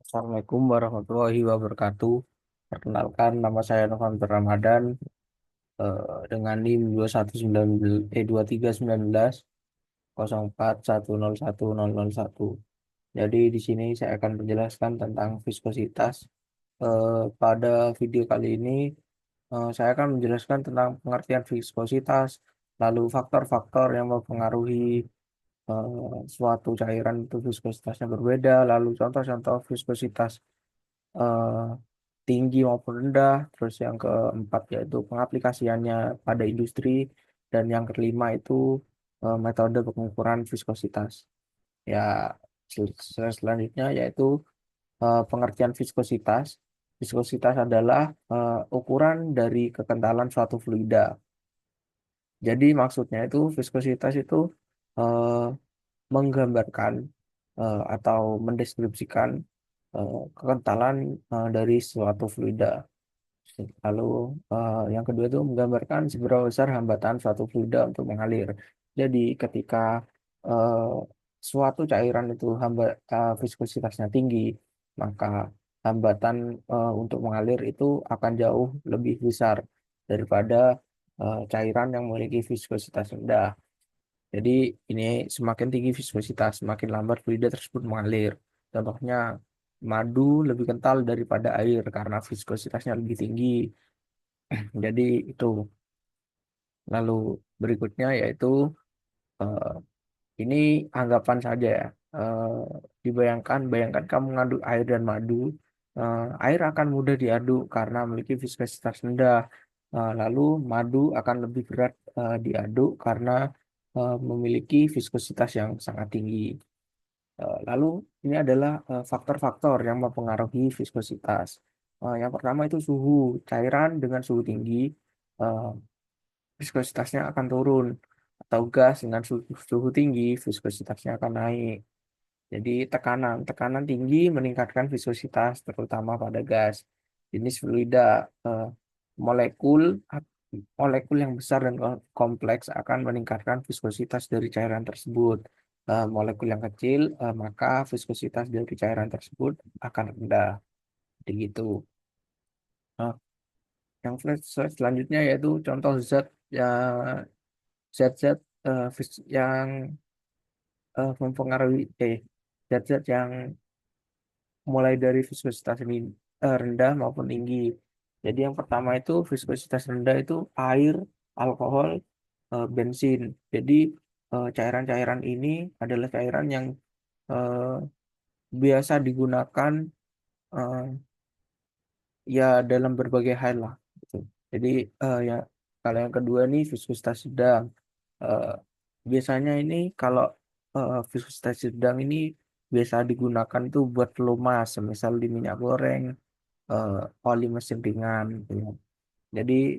Assalamualaikum warahmatullahi wabarakatuh. Perkenalkan, nama saya Novantur Ramadan dengan NIM 2319 Jadi di sini saya akan menjelaskan tentang viskositas. Pada video kali ini saya akan menjelaskan tentang pengertian viskositas, lalu faktor-faktor yang mempengaruhi suatu cairan itu viskositasnya berbeda, lalu contoh-contoh viskositas eh, tinggi maupun rendah. Terus yang keempat yaitu pengaplikasiannya pada industri, dan yang kelima itu metode pengukuran viskositas. Ya, selanjutnya yaitu pengertian viskositas. Viskositas adalah ukuran dari kekentalan suatu fluida. Jadi maksudnya itu viskositas itu eh, menggambarkan atau mendeskripsikan kekentalan dari suatu fluida. Lalu yang kedua itu menggambarkan seberapa besar hambatan suatu fluida untuk mengalir. Jadi ketika eh, suatu cairan itu viskositasnya tinggi, maka hambatan untuk mengalir itu akan jauh lebih besar daripada cairan yang memiliki viskositas rendah. Jadi ini semakin tinggi viskositas, semakin lambat fluida tersebut mengalir. Contohnya madu lebih kental daripada air karena viskositasnya lebih tinggi. Jadi itu. Lalu berikutnya yaitu eh, ini anggapan saja ya. Bayangkan kamu ngaduk air dan madu. Air akan mudah diaduk karena memiliki viskositas rendah. Lalu madu akan lebih berat diaduk karena memiliki viskositas yang sangat tinggi. Lalu ini adalah faktor-faktor yang mempengaruhi viskositas. Yang pertama itu suhu. Cairan dengan suhu tinggi eh, viskositasnya akan turun, atau gas dengan suhu tinggi viskositasnya akan naik. Jadi tekanan tinggi meningkatkan viskositas terutama pada gas. Jenis fluida, eh, molekul molekul yang besar dan kompleks akan meningkatkan viskositas dari cairan tersebut. Molekul yang kecil, maka viskositas dari cairan tersebut akan rendah. Jadi gitu. Nah, yang selanjutnya yaitu contoh zat ya, zat-zat yang mempengaruhi zat-zat yang mulai dari viskositas ini rendah maupun tinggi. Jadi yang pertama itu viskositas rendah itu air, alkohol, bensin. Jadi cairan-cairan ini adalah cairan yang eh, biasa digunakan eh, ya dalam berbagai hal lah, gitu. Jadi ya kalau yang kedua nih viskositas sedang. Eh, Biasanya ini kalau viskositas sedang ini biasa digunakan itu buat pelumas, misal di minyak goreng, eh, oli mesin ringan, gitu ya. Jadi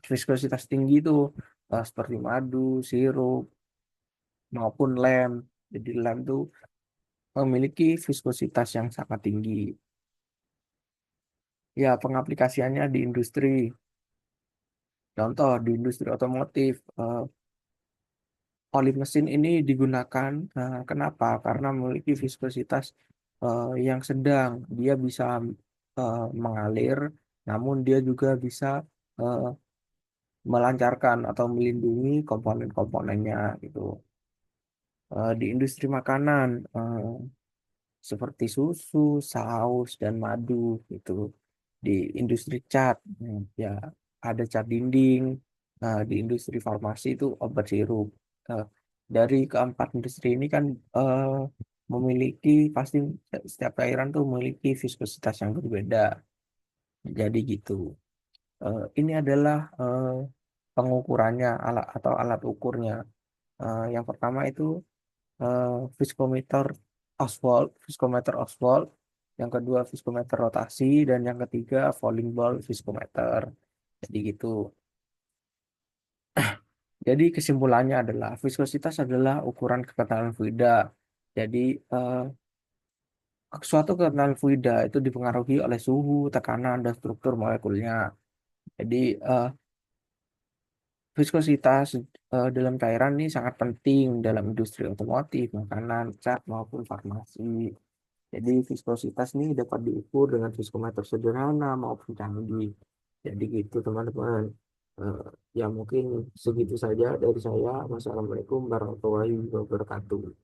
viskositas tinggi itu seperti madu, sirup, maupun lem. Jadi lem itu memiliki viskositas yang sangat tinggi. Ya, pengaplikasiannya di industri. Contoh di industri otomotif, oli mesin ini digunakan. Kenapa? Karena memiliki viskositas yang sedang. Dia bisa mengalir, namun dia juga bisa eh, melancarkan atau melindungi komponen-komponennya gitu. Di industri makanan seperti susu, saus, dan madu gitu. Di industri cat, ya ada cat dinding. Di industri farmasi itu obat sirup. Eh, dari keempat industri ini kan eh, memiliki pasti setiap cairan tuh memiliki viskositas yang berbeda. Jadi gitu. Ini adalah pengukurannya alat atau alat ukurnya. Yang pertama itu eh, viskometer viskometer Oswald, yang kedua viskometer rotasi, dan yang ketiga falling ball viskometer. Jadi gitu. Jadi kesimpulannya adalah viskositas adalah ukuran kekentalan fluida. Jadi eh, suatu kekentalan fluida itu dipengaruhi oleh suhu, tekanan, dan struktur molekulnya. Jadi viskositas dalam cairan ini sangat penting dalam industri otomotif, makanan, cat, maupun farmasi. Jadi viskositas ini dapat diukur dengan viskometer sederhana maupun canggih. Jadi gitu teman-teman. Eh, ya mungkin segitu saja dari saya. Wassalamualaikum warahmatullahi wabarakatuh.